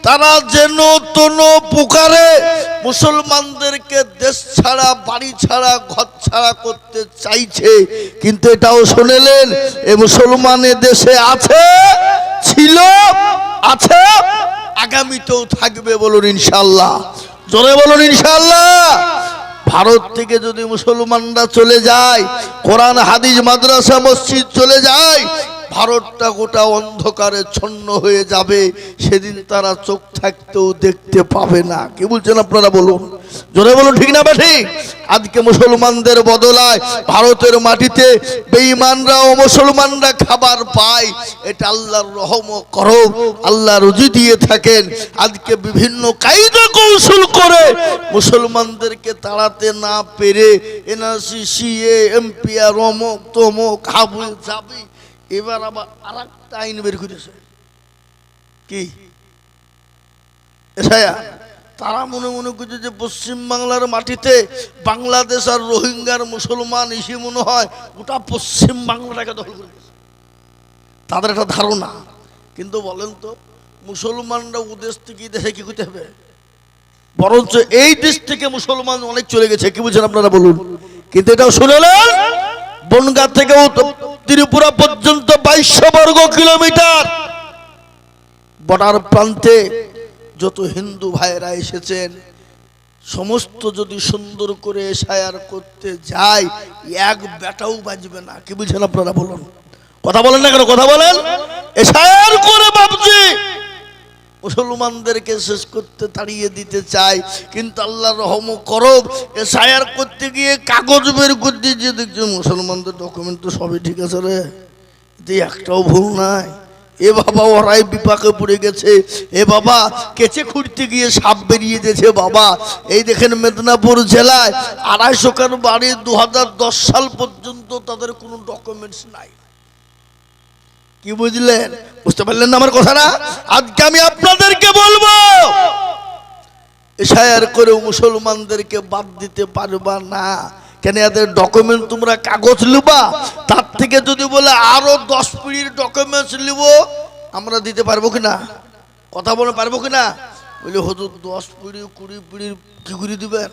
তারা যেন তেন প্রকারে মুসলমানদেরকে দেশ ছাড়া বাড়ি ছাড়া ঘর ছাড়া করতে চাইছে। কিন্তু এটাও শুনেলেন, এ মুসলমানে দেশে আছে, ছিল, আছে, আগামীতেও থাকবে। বলুন ইনশাআল্লাহ, জোরে বলুন ইনশাআল্লাহ। ভারত থেকে যদি মুসলমানরা চলে যায়, কোরআন হাদিস মাদ্রাসা মসজিদ চলে যায়, ভারতটা গোটা অন্ধকারে ছন্ন হয়ে যাবে। সেদিন তারা চোখ থাকতেও দেখতে পাবে না। কি বলছেন আপনারা বলুন, জোরে বলুন, ঠিক না ঠিক? আজকে মুসলমানদের বদলায় ভারতের মাটিতে বেঈমানরা ও মুসলমানরা খাবার পায়। এটা আল্লাহর রহম ও করম, আল্লাহ রুজি দিয়ে থাকেন। আজকে বিভিন্ন কায়দা কৌশল করে মুসলমানদেরকে তাড়াতে না পেরে এনআরসি, সিএ, এমপিআর, অমুক তমুক হাবুল যাবি। এবার আবার আর একটা আইন বের করেছে, কি তারা মনে মনে করছে যে পশ্চিম বাংলার মাটিতে বাংলাদেশ আর রোহিঙ্গার মুসলমান এসে মনে হয় গোটা পশ্চিম বাংলাটাকে দখল করে গেছে, তাদের একটা ধারণা। কিন্তু বলেন তো, মুসলমানরা ওদেশ থেকে দেশে কি করতে হবে? বরঞ্চ এই দেশ থেকে মুসলমান অনেক চলে গেছে। কি বুঝছেন আপনারা বলুন? কিন্তু এটাও শুনলেন, বনগাঁ থেকে ত্রিপুরা পর্যন্ত 2200 বর্গ কিলোমিটার বর্ডার প্রান্তে যত হিন্দু ভাইরা এসেছেন, সমস্ত যদি সুন্দর করে এশায়ার করতে যায়, এক বেটাও বাজবে না। কি বুঝছেন আপনারা বলুন? কথা বলেন না কেন? কথা বলেন। এশায়ার করে বাবজি মুসলমানদেরকে শেষ করতে, তাড়িয়ে দিতে চায়। কিন্তু আল্লাহর রহম করব, এশায়ার করতে গিয়ে কাগজ বের করতে গিয়ে দেখছি মুসলমানদের ডকুমেন্ট তো সবই ঠিক আছে রে, একটাও ভুল নাই। এ বাবা, ওরাই বিপাকে পড়ে গেছে। এ বাবা, কেচে খুঁড়তে গিয়ে সাপ বেরিয়ে গেছে। বাবা, এই দেখেন মেদিনীপুর জেলায় 250 কার বাড়ি 2010 সাল পর্যন্ত তাদের কোনো ডকুমেন্টস নাই। কি বুঝলেন? বুঝতে পারলেন না আমার কথাটা? আজকে আমি আপনাদেরকে বলবো, এশায়ার করে মুসলমানদেরকে বাদ দিতে পারবা না। কেন? এদের ডকুমেন্ট তোমরা কাগজ লিবা, তার থেকে যদি বলে আরো 10 পিঁড়ির ডকুমেন্টস লিব, আমরা দিতে পারবো কিনা? কথা বলে পারবো কিনা? বলে হুজুর 10 পিঁড়ি 20 পিঁড়ির কি করে দিবেন?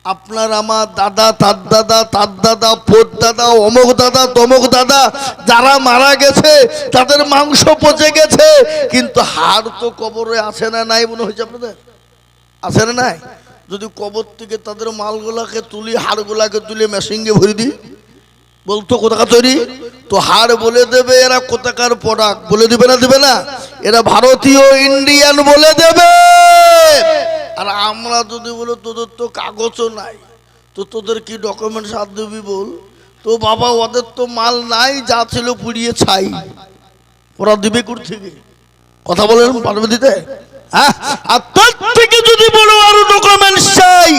আপনার আমার দাদা, তার দাদা, তার দাদা, পোত দাদা, অমুক দাদা, তমুক দাদা যারা মারা গেছে তাদের মাংস পচে গেছে, কিন্তু হাড় তো কবরে আছে না নাই? মনে হয়েছে আপনাদের আছে না নাই? যদি কবর থেকে তাদের মালগুলাকে তুলি, হাড়গুলাকে তুলে মেশিনে ভরে দিই, বলতো কোথাকার তৈরি? তো হাড় বলে দেবে এরা কোথাকার প্রোডাক্ট, বলে দিবে না? দিবে না? এরা ভারতীয়, ইন্ডিয়ান বলে দেবে। আর আমরা যদি বলে তোদের তো কাগজও নাই, তো তোদের কি ডকুমেন্টস হাত দিবি বল? তো বাবা, ওদের তো মাল নাই, যা ছিল পুড়িয়ে ছাই, ওরা দিবে কোথা থেকে? কথা বলেন, পারবে দিতে? আর তার থেকে যদি বলো আরো ডকুমেন্টস চাই,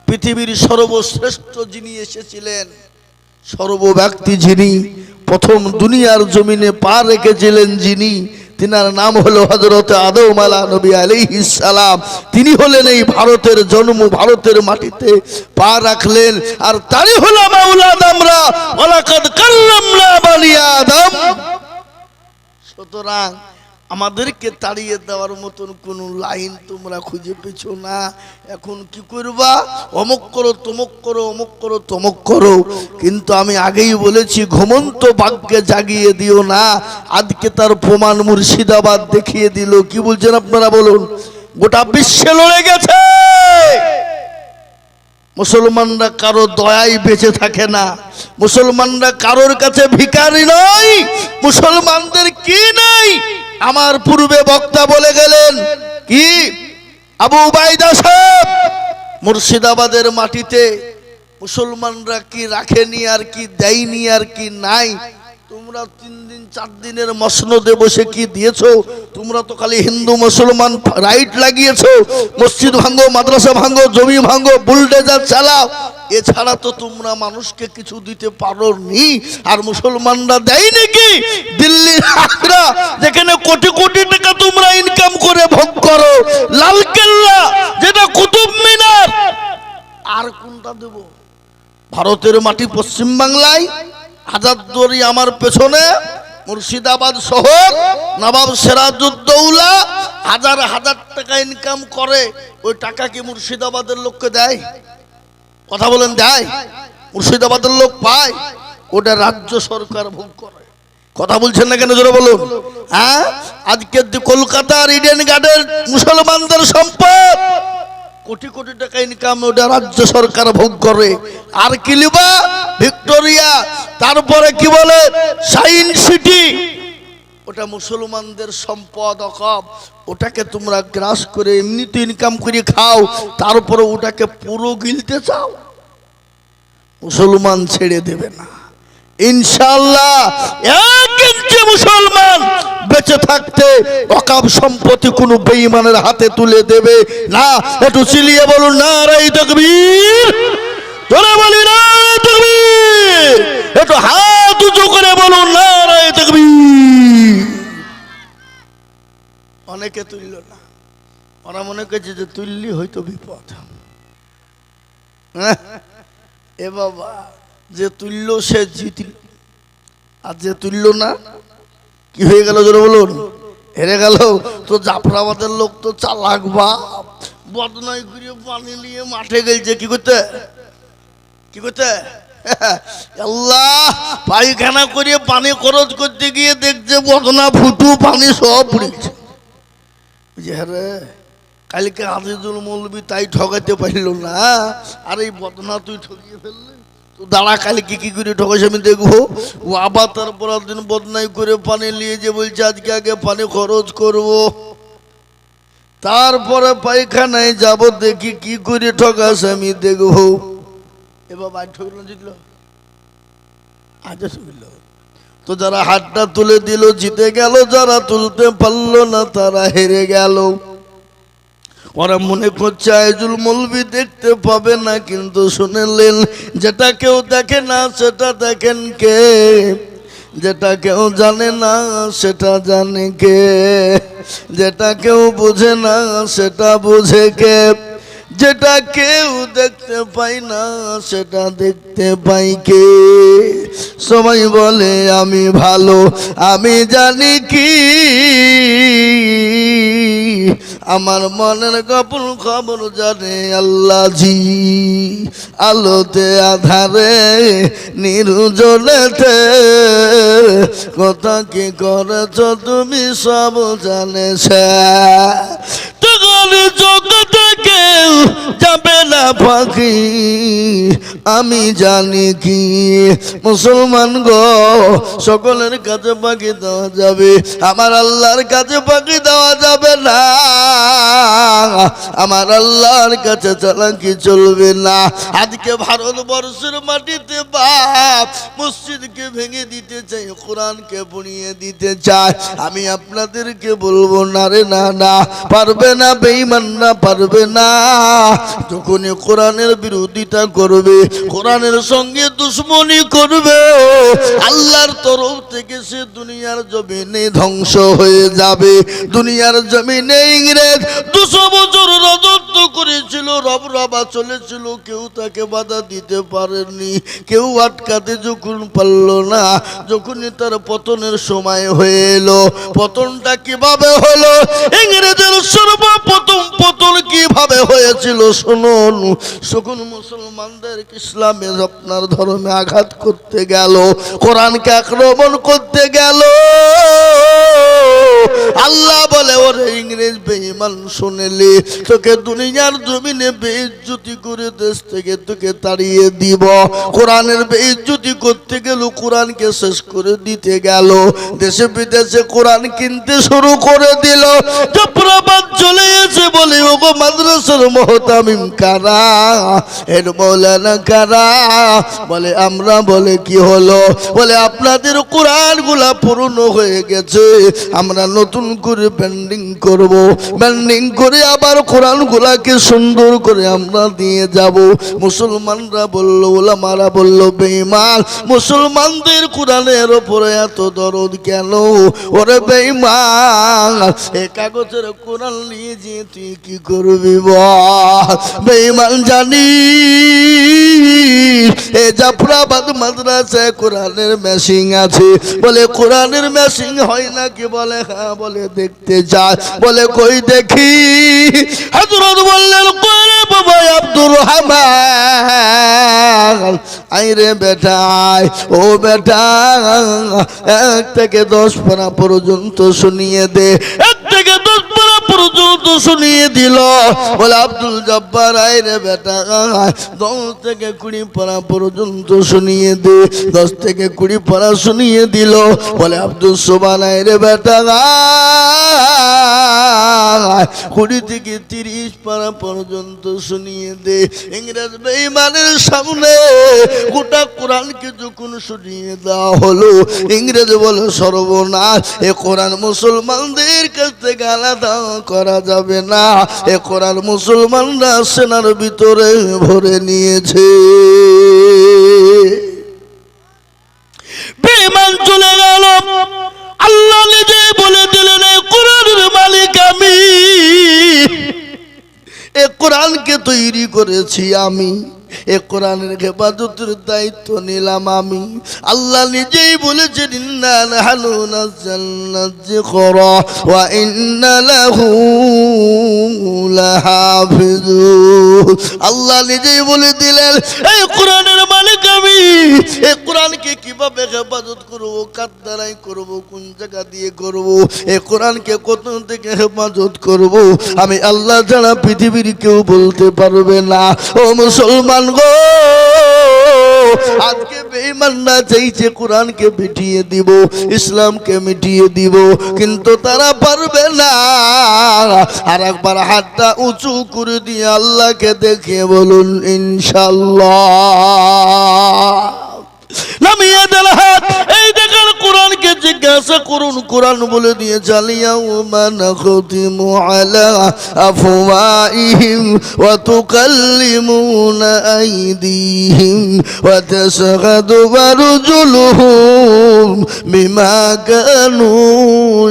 পৃথিবীর সর্বশ্রেষ্ঠ যিনি এসেছিলেন, সর্বব্যক্তি যিনি প্রথম দুনিয়ার জমিনে পা রেখেছিলেন, যিনি, তিনার নাম হলো হযরত আদম নবী আলাইহিস সালাম। তিনি হলেন এই ভারতের জন্ম, ভারতের মাটিতে পা রাখলেন, আর তারই হলো মাওলাদ আমরা, ওয়ালাকাদ কাল্লামনা বানি আদম। সুতরাং আমাদেরকে তাড়িয়ে দেওয়ার মতন কোন লাইন তোমরা খুঁজে পেছো না। এখন কি করবা? অমুক করো, তমুক করো, অমুক করো, তমুক করো। কিন্তু আমি আগেই বলেছি, ঘুমন্ত বাঘকে জাগিয়ে দিও না। আজকে তার প্রমাণ মুর্শিদাবাদ দেখিয়ে দিল। কি বলছেন আপনারা বলুন? গোটা বিশ্বে লড়ে গেছে। মুসলমানরা কারো দয়ায় বেঁচে থাকে না, মুসলমানরা কারোর কাছে ভিখারি নয়। মুসলমানদের কি নাই? আমার পূর্বে বক্তা বলে গেলেন, কি আবু উবাইদা সাহেব, মুর্শিদাবাদের মাটিতে মুসলমানরা কি রাখেনি আর কি দেয়নি আর কি নাই? তোমরা 3 দিন 4 দিনের মসনদে বসে কি দিয়েছো? তোমরা তো খালি হিন্দু মুসলমান রাইট লাগিয়েছো, মসজিদ ভাঙো, মাদ্রাসা ভাঙো, জমি ভাঙো, বুলডোজার চালাও। এছাড়া তো তোমরা মানুষকে কিছু দিতে পারোনি। আর মুসলমানরা দেয় নাকি? দিল্লির আগ্রা, যেখানে কোটি কোটি টাকা তোমরা ইনকাম করে ভোগ করো, লালকেল্লা, যেটা কুতুব মিনার, আর কোনটা দেব? ভারতের মাটি পশ্চিম বাংলায়, হাজারদুয়ারি আমার পেছনে, মুর্শিদাবাদ শহর, নবাব সিরাজউদ্দৌলা হাজার হাজার টাকা ইনকাম করে, ওই টাকা কি মুর্শিদাবাদের লোককে দেয়? কথা বলেন, দেয়? মুর্শিদাবাদের লোক পায়? ওটা রাজ্য সরকার ভোগ করে। কথা বলছেন না কেন, জোরে বলুন। হ্যাঁ, আজকে কলকাতার ইডেন গার্ডেন মুসলমানদের সম্পদ, কোটি কোটি টাকা ইনকাম, ওটা রাজ্য সরকার ভোগ করে। আর কি লিবা? ভিক্টোরিয়া, তারপরে কি বলে সায়েন্স সিটি, ওটা মুসলমানদের সম্পদ অকব। ওটাকে তোমরা গ্রাস করে এমনিতে ইনকাম করে খাও, তারপরে ওটাকে পুরো গিলতে চাও? মুসলমান ছেড়ে দেবে না ইনশাআল্লাহ। এক ইঞ্চি মুসলমান বেঁচে থাকতে ওয়াকফ সম্পত্তি কোনো বেঈমানের হাতে তুলে দেবে না। একটু চিল্লিয়ে বলুন নারায়ে তাকবীর। জোরে বলি নারায়ে তাকবীর। একটু হাত উঁচু করে বলুন নারায়ে তাকবীর। অনেকে তুলল না, ওরা মনে করছে যে তুললি হয়তো বিপদ। এ বাবা, যে তুলল সে জিতল, আর যে তুলল না কি হয়ে গেল? জোরে বলুন, হেরে গেল। তো জাফরাবাদের লোক তো চালাক বাপ, বদনাই করে পানি নিয়ে মাঠে গেছে। কি করতে? কি করতে? আল্লাহ, পায়খানা করে পানি খরচ করতে গিয়ে দেখছে বদনা ফুটু পানি সব পড়েছে। রে কালকে আজিজুল মৌলবী তাই ঠকাইতে পারল না, আর এই বদনা তুই ঠকিয়ে ফেললি। তো দাঁড়া, কালকে কি করে ঠকাইছে আমি দেখবো। ও আবার তারপর দিন বদনাই করে পানি নিয়ে যে বলছে আজকে আগে পানি খরচ করব, তারপরে পায়খানায় যাব, দেখি কি করে ঠকাস আমি দেখবো। এবার বাইর ঠকল, জিতল, আজ ঠকল। তো যারা হাতটা তুলে দিল জিতে গেল, যারা তুলতে পারলো না তারা হেরে গেল। ওরা মনে করছে আইজুল মৌলবী দেখতে পাবে না, কিন্তু শুনলেন যেটা কেউ দেখে না সেটা দেখেন কে, যেটা কেউ জানে না সেটা জানে কে, যেটা কেউ বোঝে না সেটা বোঝে কে, যেটা কেউ দেখতে পাই না সেটা দেখতে পাই কে। সবাই বলে আমি ভালো, আমি জানি কি আমার মনের গোপন খবর জানে আল্লাহ জি। আলোতে আধারে নির্জনেতে কথা কি করেছ তুমি সব জানেছে। জগতে কেউ যাবে না পাখি, আমি জানি কি মুসলমান গো, সকলের কাছে পাখি দেওয়া যাবে, আমার আল্লাহর কাছে পাখি দেওয়া যাবে না। আমার আল্লাহর কাছে চালাকি চলবে না। আজকে ভারতবর্ষের মাটিতে বাপ মসজিদকে ভেঙে দিতে চাই, কোরআনকে পুড়িয়ে দিতে চায়। আমি আপনাদেরকে বলবো না রে, না না, পারবে না, বেঈমানরা পারবে না। যখনই কোরআনের বিরোধিতা করবে, কোরআনের সঙ্গে দুশ্মনী করবে, আল্লাহর তরফ থেকে সে দুনিয়ার জমিনে ধ্বংস হয়ে যাবে। দুনিয়ার জমিনে ইংরেজ 200 বছর রাজত্ব করেছিল, রবরবা চলেছিল, কেউ তাকে বাধা দিতে পারেনি, কেউ আটকাতে যখন পারল না। যখনই তার পতনের সময় হয়ে এলো, পতনটা কিভাবে হলো, ইংরেজের সর্বপ্রথম পতন কিভাবে হয়েছিল শুনুন। যখন মুসলমানদের ইসলামে আপনার ধর্মে আঘাত করতে গেল, কোরআনকে আক্রমণ করতে গেল, আল্লাহ বলে ওরে ইংরেজ বেঈমান, শুনলি তোকে দুনিয়ার জমিনে বেইজ্জতি করে দেশ থেকে তোকে তাড়িয়ে দিব। কোরআনের বেইজ্জতি করতে গেল, কোরআনকে শেষ করে দিতে গেল, দেশে বিদেশে কোরআন কিনতে শুরু করে দিল। প্রবাদ চলে এসে বলে ওগো মাদ্রাসার মুহতামিম কারা, এর মৌলানা কারা? বলে আমরা। বলে কি হলো? বলে আপনাদের কোরআন গুলা পুরনো হয়ে গেছে, আমরা নতুন করে ব্যান্ডিং করব, ব্যান্ডিং করে আবার কোরআন গুলাকে সুন্দর করে আমরা দিয়ে যাব। মুসলমানরা বলল, ওলামারা বলল, বেঈমান, মুসলমানদের কোরআনের উপরে এত দরদ কেন? ওরে বেঈমান, এই কাগজের কোরআন নিয়ে যে তুই কি করবি বল? বেঈমান জানি এ জাফরাবাদ মাদ্রাসায় কোরআনের মেশিং আছে। বলে কোরআনের মেশিং হয় নাকি? বলে হ্যাঁ। বলে দেখতে যায়। বলে কই দেখি। হযরত বললেন কই রে বাবা আব্দুর রহমান, আই রে বেটা আয়। ও বেটা 1 থেকে 10 পারা পর্যন্ত শুনিয়ে দে। 1 থেকে 10 পারা পর্যন্ত শুনিয়ে দিল। বলে আব্দুল জব্বার আয় রে বেটা 10 থেকে 20 পারা পর্যন্ত শুনিয়ে দে। 10 থেকে 20 পারা শুনিয়ে দিল। বলে আব্দুল সুবহান আয় রে বেটা 20 থেকে 30 পারা পর্যন্ত শুনিয়ে দে। ইংরেজ বেঈমানের সামনে গোটা কোরআনকে যখন শুনিয়ে দেওয়া হলো, ইংরেজ বলে সর্বনাশ, এ কোরআন মুসলমানদের কাছ থেকে আলাদা করা যাবে না। এ কোরআন মুসলমানরা সেনার ভিতরে ভরে নিয়েছে। বেঈমান চলে গেল। আল্লাহ নিজে বলে দিলেন এই কোরআনের মালিক আমি, এ কোরআনকে তৈরি করেছি আমি, এ কোরআনের হেফাজতের দায়িত্ব নিলাম আমি। আল্লাহ নিজেই বলেছেন ইন্না নাহনু নাযালনা যিকরা ওয়া ইন্না লাহু লাহাফিজুন। আল্লাহ নিজেই বলে দিলেন এই কোরআনের মালিক আমি। এই কোরআনকে কিভাবে হেফাজত করব, কার দ্বারাই করব, কোন জায়গা দিয়ে করব, এই কোরআনকে কত থেকে হেফাজত করব, আমি আল্লাহ ছাড়া পৃথিবীর কেউ বলতে পারবে না। ও মুসলমান গো, আজকে বেঈমানরা চাইছে কোরআনকে মিটিয়ে দিব, ইসলামকে মিটিয়ে দিব, কিন্তু তারা পারবে না। আর একবার হাতটা উঁচু করে দিয়ে আল্লাহকে দেখে বলুন ইনশাআল্লাহ। নামিয়ে দেন হাত। এই দেখেন কোরআনকে জিজ্ঞাসা করুন, কোরআন বলে দিয়ে ইয়াউমা নাখতিমু আলা আফওয়াহিম ওয়া তুকাল্লিমুনা আইদিহিম ওয়া তাশহাদু আরজুলুহুম বিমা কানু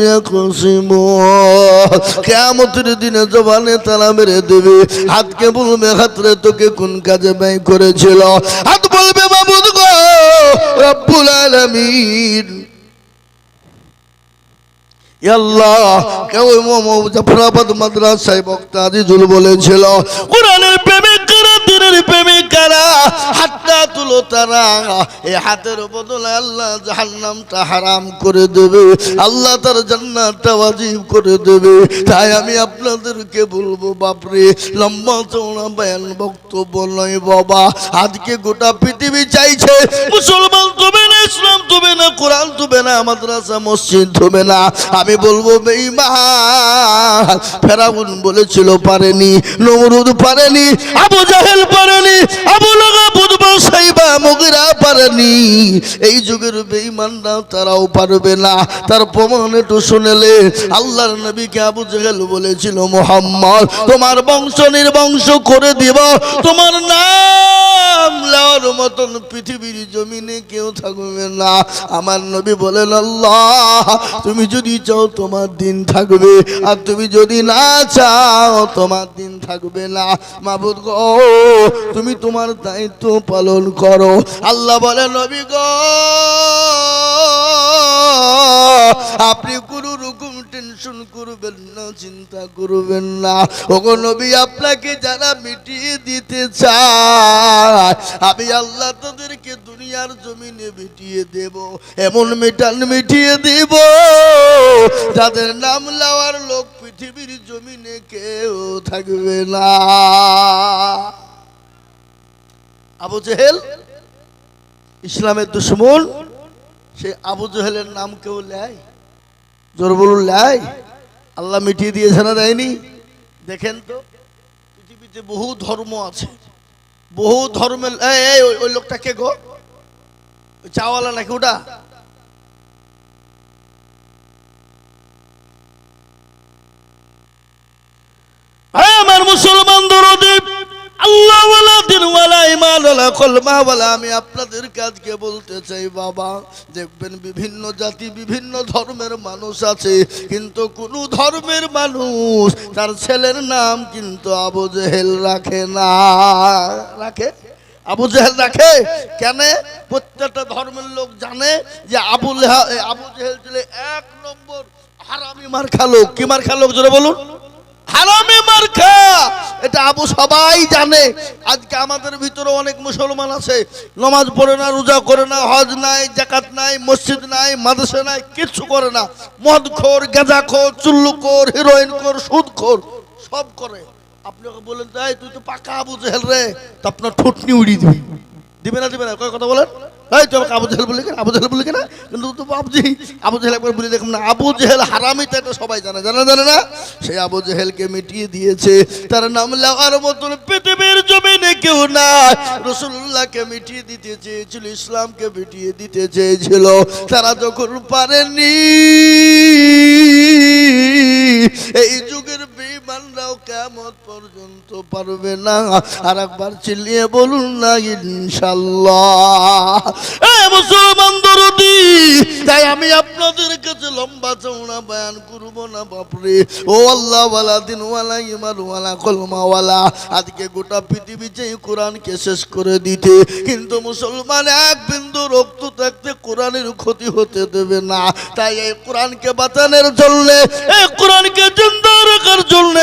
ইয়াকসিমুন। কিয়ামতের দিনে জবানে তালা মেরে দেবে। হাতকে বলবে হাত রে তোকে কোন কাজে ব্যয় করেছিল? হাত বলবে মাবুদ গো রব্বুল আলামিন, আল্লাহ। কেউ জাফরাবাদ মাদ্রাসায় বক্তা আজিজুল বলেছিল কোরআনের প্রেমিকরা, দিনের প্রেমিকরা হাতটা তুলো, তারা এই হাতের বদলে আল্লাহ জাহান্নামটা হারাম করে দেবে, আল্লাহ তার জান্নাতটা ওয়াজিব করে দেবে। তাই আমি আপনাদেরকে বলবো বাপরে, লম্বা চওড়া বয়ান বক্তব্য নয় বাবা। আজকে গোটা পৃথিবী চাইছে মুসলমান তবে না, ইসলাম তবে না, কোরআন তবে না, মাদ্রাসা মসজিদ তবে না। আমি বলবো বেঈমান। ফেরাউন বলেছিল পারেনি, নমরুদ পারেনি, আবু জাহেল পারেনি, আবু লাহাব, উতবা, সাইবা, মুগিরা পারেনি। এই যুগের বেঈমানরা তারাও পারবে না। তার প্রমাণ একটু শুনেলে, আল্লাহর নবীকে আবু জাহেল বলেছিল মুহাম্মদ তোমার বংশ নির্বংশ করে দিব, তোমার নাম লওয়ার মতন পৃথিবীর জমিনে কেউ থাকবে না। আমার নবী বলেন আল্লাহ তুমি যদি চাও তোমার দিন থাকবে, আর তুমি যদি না চাও তোমার দিন থাকবে না। মাবুদ গো তুমি তোমার দায়িত্ব পালন করো। আল্লাহ বলে নবী গো আপনি কোনো রকম টেনশন করবেন না, চিন্তা করবেন না। ওগো নবী আপনাকে যারা মিটিয়ে দিতে চায় আমি আল্লাহ তাদেরকে দুনিয়ার জমিনে মিটিয়ে দেব, এমন মিটিয়ে দেব যাদের নাম লওয়ার লোক পৃথিবীর জমিনে কেউ থাকবে না। আবু জেহেল ইসলামের দুশমন, সে আবু জেহেলের নাম কেউ লেয়? জোর বলুন লেয়? আল্লাহ মিটিয়ে দিয়েছে না দেয়নি? দেখেন তো পৃথিবীতে বহু ধর্ম আছে, বহু ধর্মের। ওই লোকটা কে গো? চাওয়ালা নাকি ওটা? আমার মুসলমান দরদে আল্লাহ ওয়ালা দিন ওয়ালা ইমান ওয়ালা কলমা ওয়ালা। আমি আপনাদের কাজকে বলতে চাই বাবা, দেখবেন বিভিন্ন জাতি বিভিন্ন ধর্মের মানুষ আছে, কিন্তু কোন ধর্মের মানুষ তার ছেলের নাম কিন্তু আবু জেহেল রাখে না। রাখে? আবু জেহেল রাখে কেন? প্রত্যেকটা ধর্মের লোক জানে যে আবু জেহেল ছিল 1 নম্বর হারামি মার্কা লোক। কি মার্কা লোক জোরে বলুন? হারামি মার্কা। এটা আবু সবাই জানে। আজকে আমাদের ভিতরে অনেক মুসলমান আছে, নামাজ পড়ে না, রোজা করে না, হজ নাই, যাকাত নাই, মসজিদ নাই, মাদ্রাসা নাই, কিচ্ছু করে না। মদখোর, গাঁজাখোর, চুল্লুখোর, হিরোইনখোর, সুদখোর সব করে। আপনি ওকে বলেন তাই তুই তো পাকা আবু জেহেল রে, তো আপনার ঠুটনি উড়িয়ে দিবি। দিবে না? দিবে না? কয় কথা বলেন? এই তো আমাকে আবু জেহেল বলি কেন? আবু জেহেল বলি কেন? কিন্তু তো বাবজি আবু জেহেল একবার বলি দেখুন না, আবু জেহেল হারামি, তো এটা সবাই জানে। জানে না? সেই আবু জেহেলকে মিটিয়ে দিয়েছে। তার নাম লাগার মতন পৃথিবীর জমিনে কেউ না। রাসূলুল্লাহকে মিটিয়ে দিতে চেয়েছিল, ইসলামকে মিটিয়ে দিতে চেয়েছিল। তারা যখন পারেনি, এই যুগের বেঈমানরাও কিয়ামত পর্যন্ত পারবে না। আর একবার চিল্লিয়ে বলুন না ইনশাআল্লাহ। মুসলমান দরদি, তাই আমি আপনাদের কাছে লম্বা চওড়া বয়ান করব না বাপরে। ও আল্লাহ ওয়ালা, দিন ওয়ালা, ইমান ওয়ালা, কলমা ওয়ালা, আজকে গোটা পৃথিবী যে কোরআনকে শেষ করে দিতে, কিন্তু মুসলমান এক বিন্দু রক্ত থাকতে কোরআনের ক্ষতি হতে দেবে না। তাই এই কোরআনকে বাঁচানোর জন্য, এই কোরআনকে জিন্দা রাখার জন্য,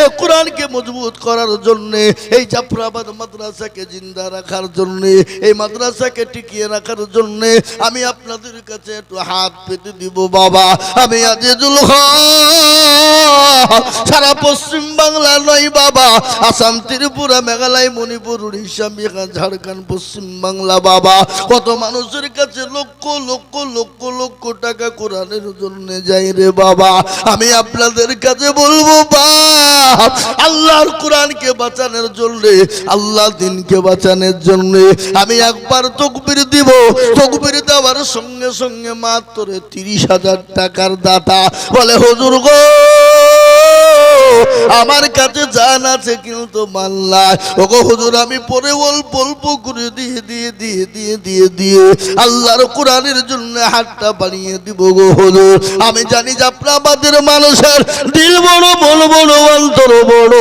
এই কোরআনকে মজবুত করার জন্য, এই জাফরাবাদ মাদ্রাসাকে জিন্দা রাখার জন্য, এই মাদ্রাসাকে টিকিয়ে রাখার জন্য আমি আপনাদের কাছে একটু হাত পেতে দিব বাবা। আমি আজিজুল হক সারা পশ্চিম বাংলা নয় বাবা, আসাম, ত্রিপুরা, মেঘালয়, মণিপুর, উড়িষ্যা, বিহার, ঝাড়খণ্ড, পশ্চিম বাংলা বাবা, কত মানুষের কাছে লক্ষ লক্ষ লক্ষ লক্ষ টাকা কোরআনের জন্য যাই রে বাবা। আমি আপনাদের কাছে বলবো বাপ, আল্লাহর কোরআনকে বাঁচানোর জন্য, আল্লাহ দিনকে বাঁচানোর জন্য আমি একবার তাকবীর দিব। তাকবীর দেওয়ার সঙ্গে সঙ্গে মাত্র 30,000 টাকার দাতা বলে হুজুর গো আমার কাছে জান আছে কিন্তু মাল নাই। ওগো হুজুর আমি পরে অল্প অল্প করে দিয়ে দিয়ে দিয়ে দিয়ে দিয়ে দিয়ে আল্লাহর কোরআনের জন্য হাতটা বাড়িয়ে দিব গো হুজুর। আমি জানি যে আপনারা আমাদের মানুষের দিল বড়, বড় বড়, অন্তর বড়,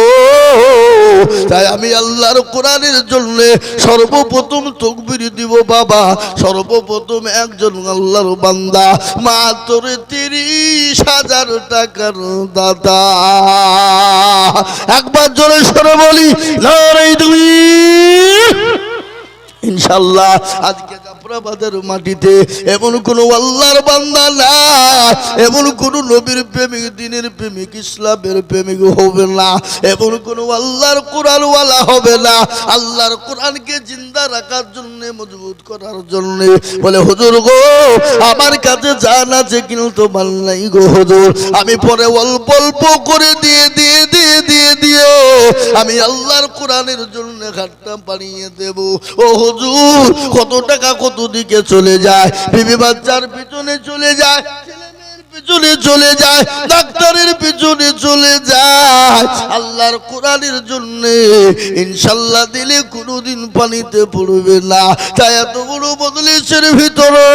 তাই আমি আল্লাহর কোরআনের জন্য সর্বপ্রথম তাকবীর দিব বাবা। সর্বপ্রথম একজন আল্লাহর বান্দা মাত্র 30,000 টাকার দাতা। একবার জোরে সরে বলি নারে তাকবীর। ইনশাআল্লাহ আজকে জাফরাবাদের মাটিতে এমন কোন আল্লাহর বান্দা না, এমন কোন নবীর প্রেমিক, দিনের প্রেমিক, ইসলামের প্রেমিক হবে না, এমন কোন আল্লাহর কোরআনওয়ালা হবে না। আল্লাহর কোরআনকে জিন্দা রাখার জন্য, মজবুত করার জন্য বলে হুজুর গো আমার কাছে জান আছে কিন্তু মাল নাই গো হুজুর, আমি পরে অল্প অল্প করে দিয়ে দিয়ে দিয়ে দিয়ে দিয়ে আমি আল্লাহর কোরআনের জন্য ঘাটটা বাড়িয়ে দেব। ও হুজুর কত টাকা কত দিকে চলে যায়, বিবি বাচ্চার পিছনে চলে যায়, ছেলেমেয়ের পিছনে চলে যায়, ডাক্তারের পিছনে চলে যায়, আল্লাহর কোরআনের জন্য ইনশাআল্লাহ দিলে কোনোদিন পানিতে পড়বে না। তাই এত বড় মজলিসের ভিতরে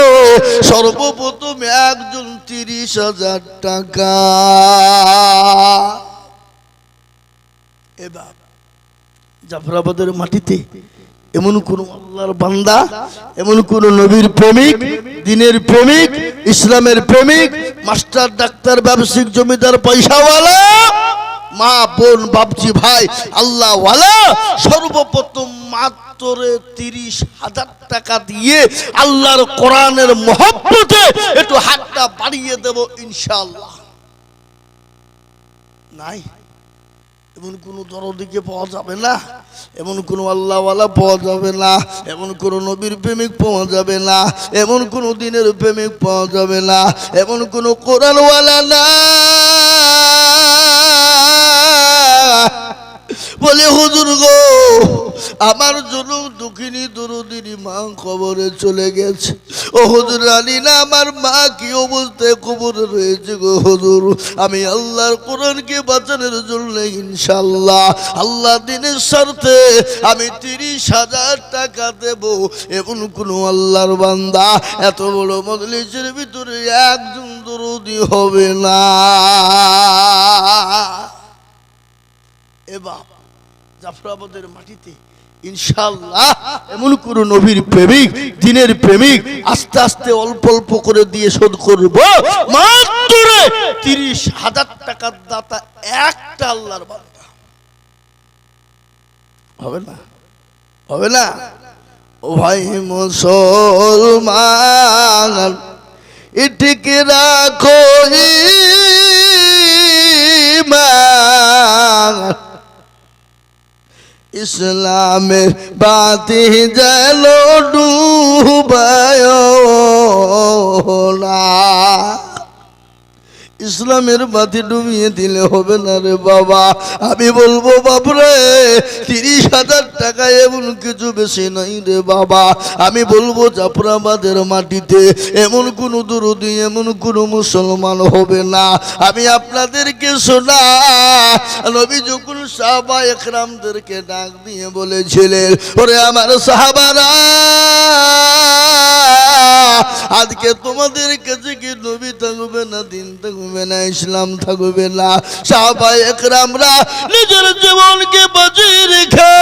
সর্বপ্রথম একজন 30,000 টাকা। এবার জাফরাবাদের মাটিতে এমন কোন আল্লাহর বান্দা, এমন কোন নবীর প্রেমিক, দিনের প্রেমিক, ইসলামের প্রেমিক, মাস্টার, ডাক্তার, ব্যবসায়িক, জমিদার, পয়সাওয়ালা, মা, বোন, বাপজি, ভাই, আল্লাহওয়ালা সর্বপ্রথম মাত্র 30,000 টাকা দিয়ে আল্লাহর কোরআনের মহব্বতে একটু হাতটা বাড়িয়ে দেব ইনশাআল্লাহ। নাই এমন কোন দরদিকে পাওয়া যাবে না, এমন কোন আল্লাহওয়ালা পাওয়া যাবে না, এমন কোন নবীর প্রেমিক পাওয়া যাবে না, এমন কোন দিনের প্রেমিক পাওয়া যাবে না, এমন কোন কোরআনওয়ালা না বলে হুজুর গো আমার জন্য দুঃখিনী দরদিনী মা কবরে চলে গেছে। ও হুজুর জানি না আমার মা কি অবস্থায় কবরে রয়েছে গো হুজুর। আমি আল্লাহর কোরআনকে বাঁচানোর জন্য ইনশাআল্লাহ আল্লাহ দিনের স্বার্থে আমি 30,000 টাকা দেব। এমন কোন আল্লাহর বান্দা এত বড় মজলিসের ভিতরে একজন দরদি হবে না। এবার জাফরাবাদের মাটিতে ইনশাআল্লাহ এমন কোন নবীর প্রেমিক দ্বীনের প্রেমিক আস্তে আস্তে অল্প অল্প করে দিয়ে শোধ করব। মাত্র 30,000 টাকার দাতা একটা আল্লাহর বান্দা হবে না, হবে না। ও ভাই মুসলমান এটিকে রাখো ঈমান, ইসলামের বাতি যেন ডুবায় না। ইসলামের বাতি ডুবিয়ে দিলে হবে না রে বাবা। আমি বলবো বাবরে 30,000 টাকা এমন কিছু বেশি নাই রে বাবা। আমি বলবো জাফরাবাদের মাটিতে এমন কোন দরদি এমন কোন মুসলমান হবে না। আমি আপনাদেরকে শোনা নবী যখন সাহাবা একরামদেরকে ডাক দিয়ে বলেছিলেন, ওরে আমার সাহাবারা আজকে তোমাদের কাছে কি নবী থাকবে না, দিন থাকবে না, ইসলাম থাকবে না। সাহাবা একরামরা নিজের জীবনকে বাঁচিয়ে রেখে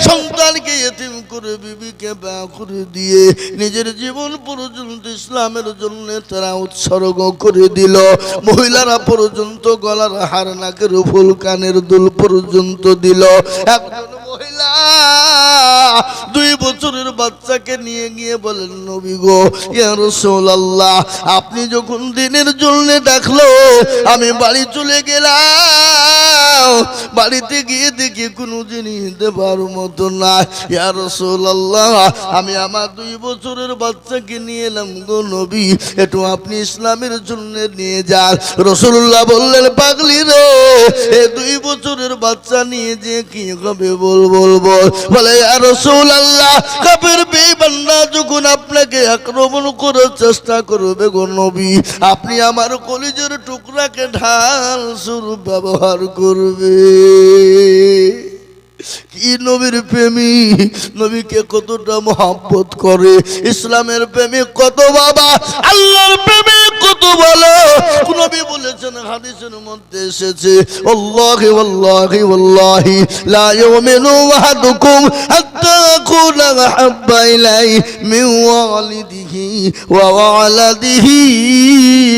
সন্তানকে ইতিম করে বিবিকে বিয়ে করে দিয়ে নিজের জীবন পর্যন্ত ইসলামের জন্য তারা উৎসর্গ করে দিল। মহিলারা পর্যন্ত গলার হার নাকের ফুল কানের দুল পর্যন্ত দিল। একজন মহিলা 2 বছরের বাচ্চাকে নিয়ে গিয়ে বলেন, নবী গো ইয়া রাসূলুল্লাহ আপনি যখন দিনের জন্য ডাকলো আমি বাড়ি চলে গেলাম, বাড়িতে গিয়ে দেখি কোনো জিনিস দেবার মতো না। ইয়া রাসূলুল্লাহ আমি আমার 2 বছরের বাচ্চাকে নিয়ে এলাম গো নবী, একটু আপনি ইসলামের জন্য নিয়ে যান। রাসূলুল্লাহ বললেন, পাগলি রে এই 2 বছরের বাচ্চা নিয়ে যে কি হবে বলবো। বলে ইয়া রাসূলুল্লাহ কাফের বেঈমানরা যখন আপনাকে আক্রমণ করার চেষ্টা করবে গো নবী, আপনি আমার কলিজার টুকরাকে ঢাল স্বরূপ ব্যবহার করবে। কি নবীর প্রেমিক, নবীকে কতটা মহব্বত করে, ইসলামের প্রেমিক কত বাবা, আল্লাহর প্রেমিক কত ভালো। নবী বলেছেন হাদিসের মধ্যে এসেছে, আল্লাহি ওয়াল্লাহি ওয়াল্লাহি লা ইউমিনু আহাদুকুম হাত্তা আকুনা আহাব্বা ইলাইহি মিন ওয়ালিদিহি ওয়া ওয়ালাদিহি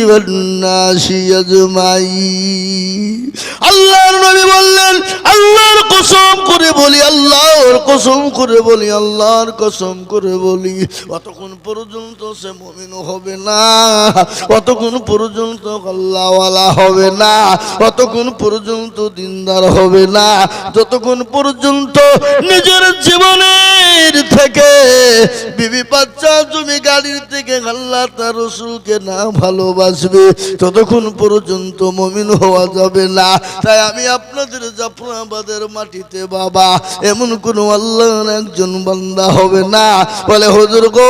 ওয়ান নাসি আজমাইন। আল্লাহর নবী বললেন, আল্লাহর কসম করে বলি, আল্লাহর কসম করে বলি, আল্লাহর কসম করে বলি, অতক্ষণ পর্যন্ত সে মুমিন হবে না, অতক্ষণ পর্যন্ত আল্লাহওয়ালা হবে না, অতক্ষণ পর্যন্ত দিনদার হবে না, যতক্ষণ পর্যন্ত নিজের জীবনের থেকে বিবি বাচ্চা জমি গাড়ির থেকে আল্লাহ তার রাসূলকে না ভালোবাসবে ততক্ষণ পর্যন্ত মুমিন হওয়া যাবে না। তাই আমি আপনাদের জাফরাবাদের মাটিতে বাবা এমন কোন আল্লাহর একজন বান্দা হবে না বলে হুজুর গো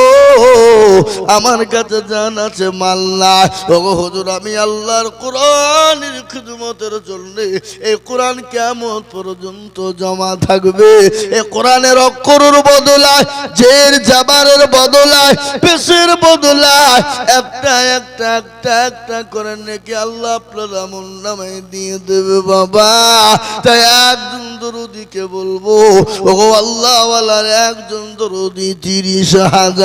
আমার কাছে জান আছে মাল নাই, ওগো হুজুর আমি আল্লাহর কোরআনের খিদমতের জন্য এই কোরআন কিয়ামত পর্যন্ত জমা থাকবে। এই কোরআনের অক্ষরের বদলায় জের জাবারের বদলায় পেশের বদলায় একটা একটা একটা একটা করে নাকি আল্লাহ আপনার আমল নামায় দিয়ে দেবে বাবা। তাই একজন দরুদিকে বলবো, ওগো আল্লাহ ওয়ালার একজন দরুদি 30,000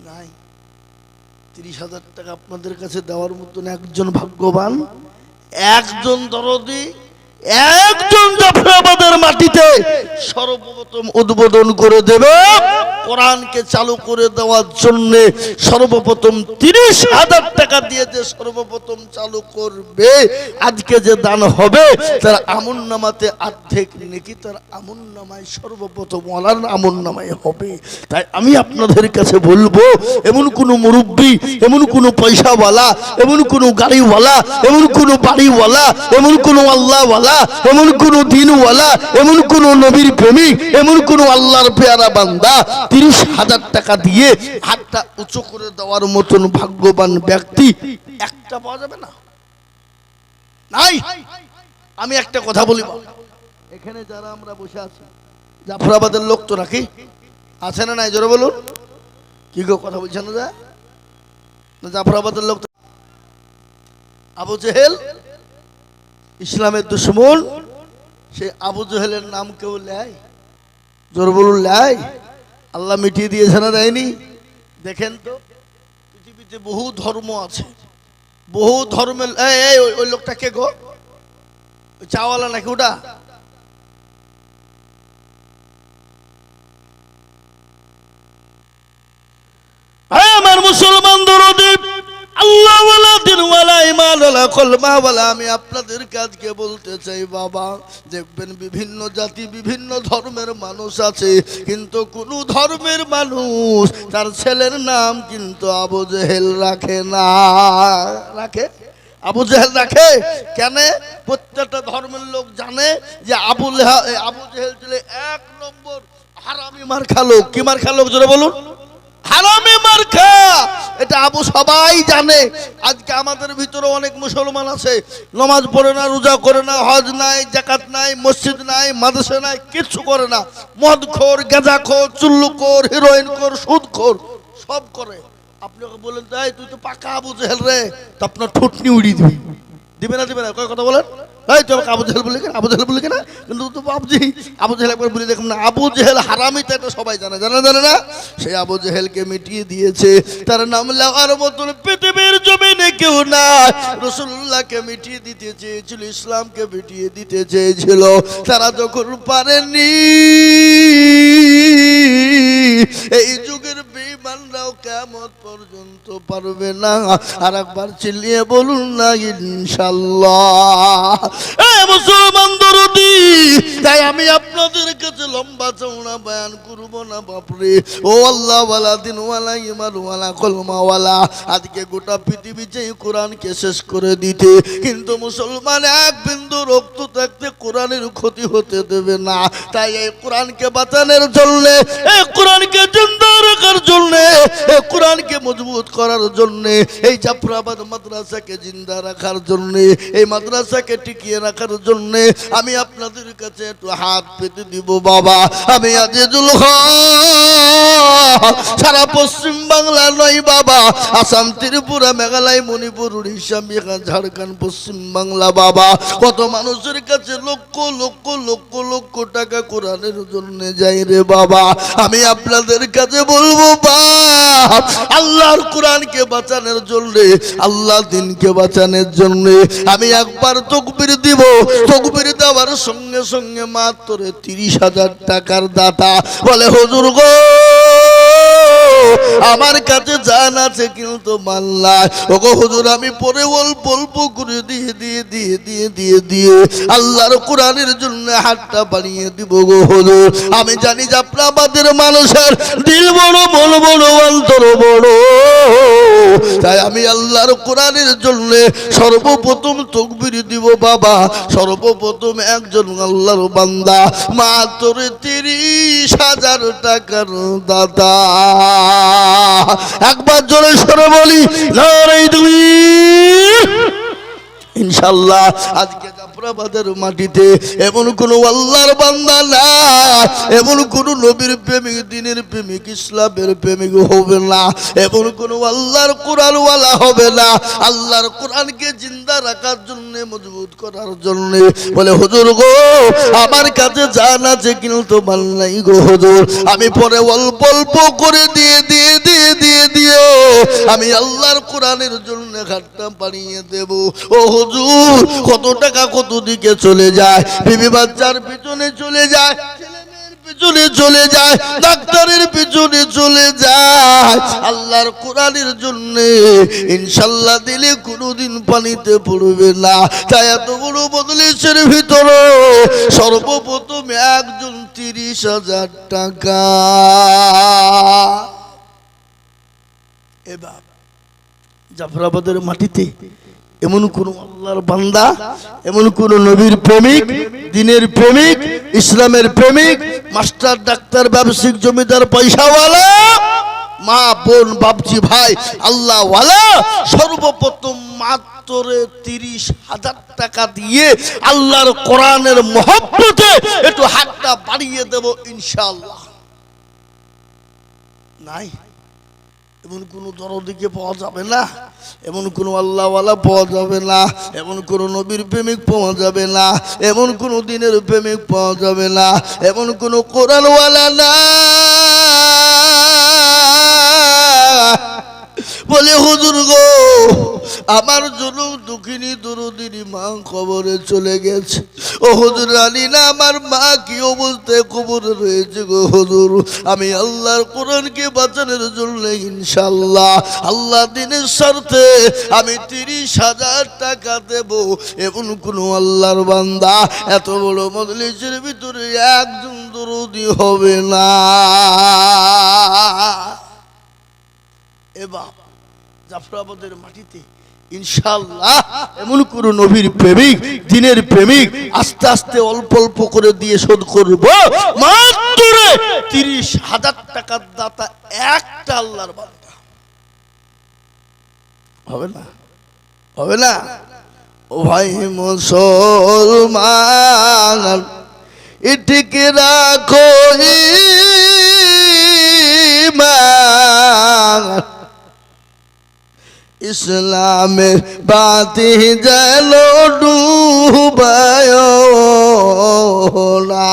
নাই। 30,000 টাকা আপনাদের কাছে দেওয়ার মতন একজন ভাগ্যবান, একজন দরদি, একজন জাফরাবাদের মাটিতে সর্বপ্রথম উদ্বোধন করে দেবে কোরআনকে চালু করে দেওয়ার জন্য সর্বপ্রথম 30,000 টাকা দিয়ে যে সর্বপ্রথম চালু করবে, আজকে যে দান হবে তার আমলনামাতে অর্ধেক নেকি তার আমলনামায় সর্বপ্রথম ওয়ালার আমলনামায় হবে। তাই আমি আপনাদের কাছে বলবো, এমন কোন মুরব্বী, এমন কোন পয়সাওয়ালা, এমন কোন গাড়িওয়ালা, এমন কোন বাড়িওয়ালা, এমন কোন আল্লাহওয়ালা, এমন কোন দিনওয়ালা, এমন কোন নবীর প্রেমিক, এমন কোন আল্লাহর পেয়ারা বান্দা 30,000 টাকা দিয়ে হাতটা উঁচু করে দেওয়ার মতন ভাগ্যবান ব্যক্তি একটা পাওয়া যাবে না? নাই। আমি একটা কথা বলি, এখানে যারা আমরা বসে আছি জাফরাবাদের লোক তো নাকি আছে না? নাই, জোরে বলুন। কি গো, কথা বলছেন না? জাফরাবাদের লোক। আবু জেহেল ইসলামের দুশমন, সেই আবু জেহেলের নাম কেউ লেয়? জোরে বলুন, লেয়? আল্লাহ মিটিয়ে দিয়েছে না, দেয়নি? দেখেন তো, পৃথিবীতে বহু ধর্ম আছে, বহু ধর্মের। ওই লোকটা কে গো? চাওয়ালা নাকি ওটা? আমার মুসলমান দরদি আল্লাহওয়ালা, দিনওয়ালা, ঈমানওয়ালা, কলমাওয়ালা, আমি আপনাদের কাজকে বলতে চাই বাবা, দেখবেন বিভিন্ন জাতি বিভিন্ন ধর্মের মানুষ আছে, কিন্তু কোন ধর্মের মানুষ তার ছেলের নাম কিন্তু আবু জেহেল রাখে না। রাখে? আবু জেহেল রাখে কেন? প্রত্যেকটা ধর্মের লোক জানে যে আবু জেহেল ছিল 1 নম্বর হারামি মার্কা লোক। কি মার্কা লোক? জোরে বলুন। হারামি মার্কা। এটা আবু সবাই জানে। আজকে আমাদের ভিতরে অনেক মুসলমান আছে, নামাজ পড়ে না, রোজা করে না, হজ নাই, যাকাত নাই, মসজিদ নাই, মাদ্রাসা নাই, কিচ্ছু করে না। মদখোর, গাঁজাখোর, চুল্লুখোর, হিরোইনখোর, সুদখোর, সব করে। আপনি ওকে বলেন তাই তুই তো পাকা আবু জেহেল রে, তো আপনার ঠুটনি উড়িয়ে দিবি। দিবে না? দিবে না? কয় কথা বলেন? এই তো আবু জেহেল বলি কেন? আবু জেহেল বলি কেন? কিন্তু তো বাবজি আবু জেহেল একবার বলি দেখুন না, আবু জেহেল হারামি, তো এটা সবাই জানে। জানে না? সেই আবু জেহেলকে মিটিয়ে দিয়েছে। তার নাম লেওয়ার মতন পৃথিবীর জমিনে কেউ না। রাসূলুল্লাহকে মিটিয়ে দিতে চেয়েছিল, ইসলামকে মিটিয়ে দিতে চেয়েছিল, তারা যখন পারেনি, এই যুগের বেঈমানরাও কিয়ামত পর্যন্ত পারবে না। আর একবার চিল্লিয়ে বলুন না ইনশাআল্লাহ। মুসলমান দরদি, তাই আমি আপনাদের কাছে লম্বা চওড়া বয়ান করব না বাপরে। ও আল্লাহওয়ালা, দিনওয়ালা, ঈমানওয়ালা, কলমাওয়ালা, আজকে গোটা পৃথিবী যে কোরআনকে শেষ করে দিতে, কিন্তু মুসলমান এক বিন্দু রক্ত থাকতে কোরআনের ক্ষতি হতে দেবে না। তাই এই কোরআনকে বাঁচানোর জন্য, এই কোরআনকে জিন্দা রাখার জন্য, এই কোরআনকে মজবুত করার জন্য, এই জাফরাবাদ মাদ্রাসাকে জিন্দা রাখার জন্য, এই মাদ্রাসাকে টিকিয়ে রাখার জন্য আমি আপনাদের কাছে একটু হাত পেতে দিব বাবা। আমি আজিজুল হক সারা পশ্চিম বাংলা নয় বাবা, আসাম, ত্রিপুরা, মেঘালয়, মণিপুর, উড়িষ্যা, বিহার, ঝাড়খণ্ড, পশ্চিম বাংলা বাবা, কত মানুষের কাছে লক্ষ লক্ষ লক্ষ লক্ষ টাকা কোরআনের জন্য যাই রে বাবা। আমি আপনাদের কাছে বলবো বাপ, আল্লাহর কোরআনকে বাঁচানোর জন্য, আল্লাহ দিনকে বাঁচানোর জন্য আমি একবার তাকবীর দিব। তাকবীর দেওয়ার সঙ্গে সঙ্গে মাত্র 30,000 টাকার দাতা বলে, হুজুর গো আমার কাছে জান আছে কিন্তু মাল নাই। ওগো হুজুর, আমি পরে অল্প অল্প করে দিয়ে দিয়ে দিয়ে দিয়ে দিয়ে দিয়ে আল্লাহর কোরআনের জন্য হাতটা বাড়িয়ে দিব গো হুজুর। আমি জানি যে আপনাদের মানুষের দিল বড়, বড় বড়, অন্তর বড়, তাই আমি আল্লাহর কোরআনের জন্য সর্বপ্রথম তাকবীর দিব বাবা। সর্বপ্রথম একজন আল্লাহর বান্দা মাত্র 30,000 টাকার দাতা। একবার জোরে সরে বলি নারে তাকবীর। ইনশাআল্লাহ আজকে জাফরাবাদের মাটিতে এমন কোন আল্লাহর বান্দা না, এমন কোন নবীর প্রেমিক, দ্বীনের প্রেমিক, ইসলামের প্রেমিক হবে না, এমন কোন আল্লাহর কোরআনওয়ালা হবে না। আল্লাহর কোরআনকে জিন্দা রাখার জন্য, মজবুত করার জন্য বলে, হুজুর গো আমার কাছে জান আছে কিন্তু মাল নাই গো হুজুর, আমি পরে অল্প অল্প করে দিয়ে দিয়ে দিয়ে দিয়ে দিয়ে আমি আল্লাহর কোরআনের জন্য ঘাটটা বানিয়ে দেব। ও হুজুর, কত টাকা কত দিকে চলে যায়, বিবি বাচ্চার পিছনে চলে যায়, ছেলে মেয়ের পিছনে চলে যায়, ডাক্তারের পিছনে চলে যায়, আল্লাহর কোরআনের জন্য ইনশাআল্লাহ দিলে কোনোদিন পানিতে পড়বে না। তাই এত বড় মজলিসের ভিতরে সর্বপ্রথম একজন 30,000 টাকা। এবার জাফরাবাদের মাটিতে এমন কোন আল্লাহর বান্দা, এমন কোন নবীর প্রেমিক, দ্বীনের প্রেমিক, ইসলামের প্রেমিক, মাস্টার, ডাক্তার, ব্যবসায়িক, জমিদার, পয়সাওয়ালা, মা, বোন, বাপজি, ভাই, আল্লাহওয়ালা সর্বপ্রথম মাত্র 30,000 টাকা দিয়ে আল্লাহর কোরআনের মহব্বতে একটু হাতটা বাড়িয়ে দেব ইনশাআল্লাহ। নাই এমন কোন দরদিকে পাওয়া যাবে না, এমন কোন আল্লাহওয়ালা পাওয়া যাবে না, এমন কোন নবীর প্রেমিক পাওয়া যাবে না, এমন কোন দ্বীনের প্রেমিক পাওয়া যাবে না, এমন কোন কোরআনওয়ালা না। বলে হুজুর গো, আমার জন্য দুঃখিনী দরদিনী মা কবরে চলে গেছে। ও হুজুর, জানি না আমার মা কি অবস্থায় কবরে রয়েছে গো হুজুর। আমি আল্লাহর কোরআনকে বাঁচানোর জন্য ইনশাআল্লাহ আল্লাহ দ্বীনের স্বার্থে আমি 30,000 টাকা দেব। এমন কোন আল্লাহর বান্দা এত বড় মজলিসের ভিতরে একজন দরদি হবে না। এবার জাফরাবাদের মাটিতে ইনশাআল্লাহ এমন কোন নবীর প্রেমিক, দ্বীনের প্রেমিক আস্তে আস্তে অল্প অল্প করে দিয়ে শোধ করব। মাত্র 30,000 টাকার দাতা একটা আল্লাহর বান্দা হবে না, হবে না। ও ভাই মুসলমান, এটিকে রাখো ঈমান, ইসলামের বাতি যেন ডুবায় না।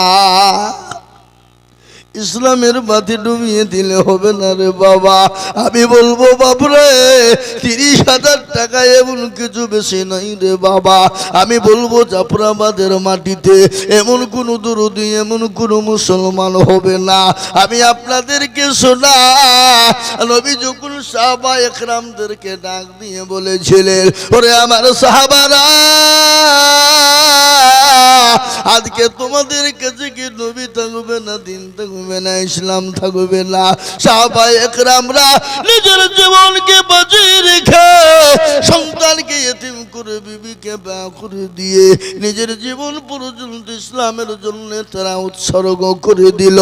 ইসলামের বাতি ডুবিয়ে দিলে হবে না রে বাবা। আমি বলবো বাবরে 30,000 টাকা এমন কিছু বেশি নাই রে বাবা। আমি বলবো জাফরাবাদের মাটিতে এমন কোন দরদি, এমন কোন মুসলমান হবে না। আমি আপনাদেরকে শোনা, নবী যখন সাহাবা একরামদেরকে ডাক দিয়ে বলেছিলেন, ওরে আমার সাহাবারা, আজকে তোমাদের কাছে কি নবী থাকবে না, দিন থাকবে না, ইসলাম থাকবে না? সাহাবা একরামরা নিজের জীবনকে বাঁচিয়ে রেখে সন্তানকে ইতিম করে, বিবিকে বিয়ে করে দিয়ে নিজের জীবন পর্যন্ত ইসলামের জন্য তারা উৎসর্গ করে দিল।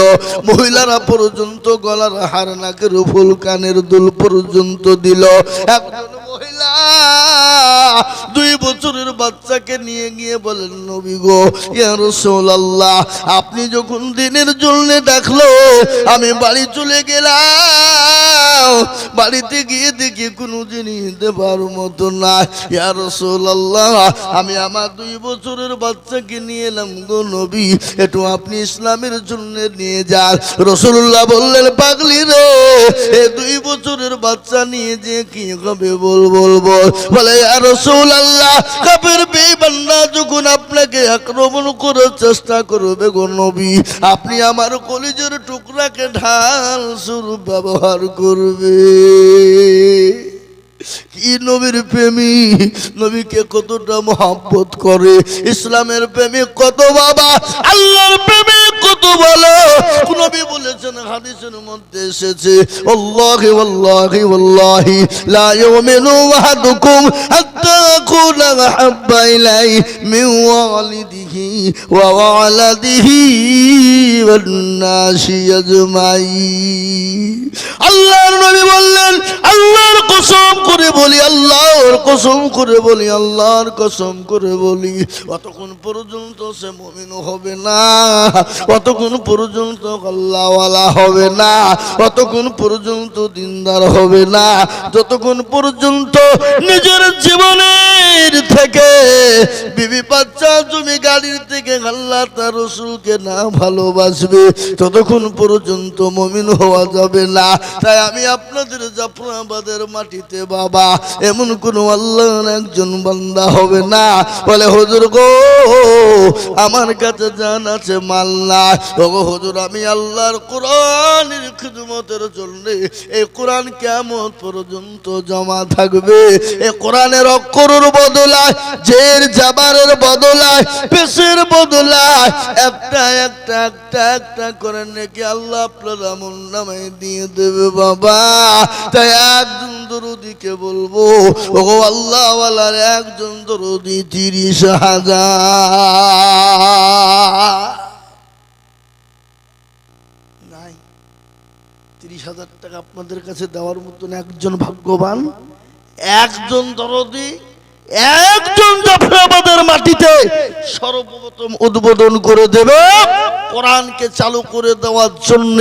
মহিলারা পর্যন্ত গলার হার, নাকের ফুল, কানের দুল পর্যন্ত দিল। একজন মহিলা 2 বছরের বাচ্চাকে নিয়ে গিয়ে বলেন, নবী গো, ইয়া রাসূলুল্লাহ, আপনি যখন দিনের জন্য ডাকলো আমি বাড়ি চলে গেলাম, বাড়িতে গিয়ে দেখি কোনো জিনিস দেবার মতো না। ইয়া রাসূলুল্লাহ, আমি আমার 2 বছরের বাচ্চাকে নিয়ে এলাম গো নবী, একটু আপনি ইসলামের জন্য নিয়ে যান। রাসূলুল্লাহ বললেন, পাগলি রে, এই 2 বছরের বাচ্চা নিয়ে যে কি হবে বলবো। বলে, ইয়া রাসূলুল্লাহ, কাফের বেঈমানরা যখন আপনাকে আক্রমণ করার চেষ্টা করবে গো নবী, আপনি আমার কলিজার টুকরাকে ঢাল স্বরূপ ব্যবহার করবে। কি নবীর প্রেমিক, নবীকে কতটা মহব্বত করে, ইসলামের প্রেমিক কত বাবা, আল্লাহর প্রেমিক কত বলো। নবী বলেছেন, হাদিসের মধ্যে এসেছে, আল্লাহি ওয়াল্লাহি ওয়াল্লাহি লা ইউমিনু আহাদুকুম হাত্তা আকুনা আহাব্বা ইলাইহি মিন ওয়ালিদিহি ওয়া ওয়ালাদিহি ওয়ান নাসি আজমাইন। আল্লাহর নবী বললেন, আল্লাহর কসম করে বলি, আল্লাহর কসম করে বলি, আল্লাহর কসম করে বলি, অতক্ষণ পর্যন্ত সে মুমিন হবে না, অতক্ষণ পর্যন্ত আল্লাহওয়ালা হবে না, অতক্ষণ পর্যন্ত দিনদার হবে না, যতক্ষণ পর্যন্ত নিজের জীবনে জমির থেকে, বিবি বাচ্চা জমি গাড়ির থেকে আল্লাহ তার রাসূলকে না ভালোবাসবে ততক্ষণ পর্যন্ত মুমিন হওয়া যাবে না। তাই আমি আপনাদের জাফরাবাদের মাটিতে বাবা এমন কোন আল্লাহর একজন বান্দা হবে না বলে হুজুর গো আমার কাছে জান আছে মাল নাই, ওগো হুজুর আমি আল্লাহর কোরআনের খিদমতের জন্য এই কোরআন কিয়ামত পর্যন্ত জমা থাকবে। এই কোরআনের অক্ষরের বদলায়, জের জাবারের বদলায়, পেশের বদলায় একটা একটা একটা একটা করে নাকি আল্লাহ আপনার আমল নামায় দিয়ে দেবে বাবা। তাই একজন দরুদিকে বলবো ওগো আল্লাহ ওয়ালার একজন দরুদি 30,000 নাই। 30,000 টাকা আপনাদের কাছে দেওয়ার মতন একজন ভাগ্যবান, একজন দরদি, একজন জাফরাবাদের মাটিতে সর্বপ্রথম উদ্বোধন করে দেবে কোরআনকে চালু করে দেওয়ার জন্য।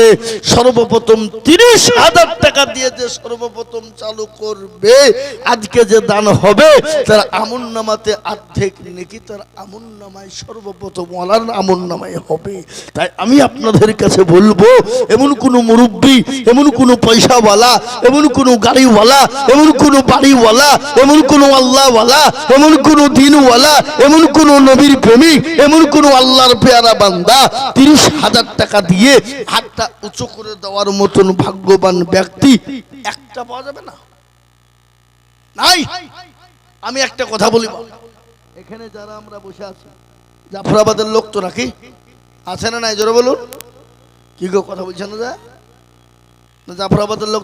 সর্বপ্রথম 30,000 টাকা দিয়ে যে সর্বপ্রথম চালু করবে, আজকে যে দান হবে তার আমল নামাতে অর্ধেক নেকি তার আমল নামায় সর্বপ্রথম ওয়ালার আমল নামায় হবে। তাই আমি আপনাদের কাছে বলবো এমন কোন মুরব্বী, এমন কোন পয়সাওয়ালা, এমন কোন গাড়িওয়ালা, এমন কোন বাড়িওয়ালা, এমন কোন আল্লাহওয়ালা, এমন কোন দিনওয়ালা, এমন কোন নবীর প্রেমিক, এমন কোন আল্লাহর পেয়ারা বান্দা 30,000 টাকা দিয়ে হাতটা উঁচু করে দেওয়ার মতন ভাগ্যবান ব্যক্তি একটা পাওয়া যাবে না? নাই। আমি একটা কথা বলি, এখানে যারা আমরা বসে আছি জাফরাবাদের লোক তো নাকি আছে না নাই? জোরে বলুন। কি গো কথা বলছেন না? জাফরাবাদের লোক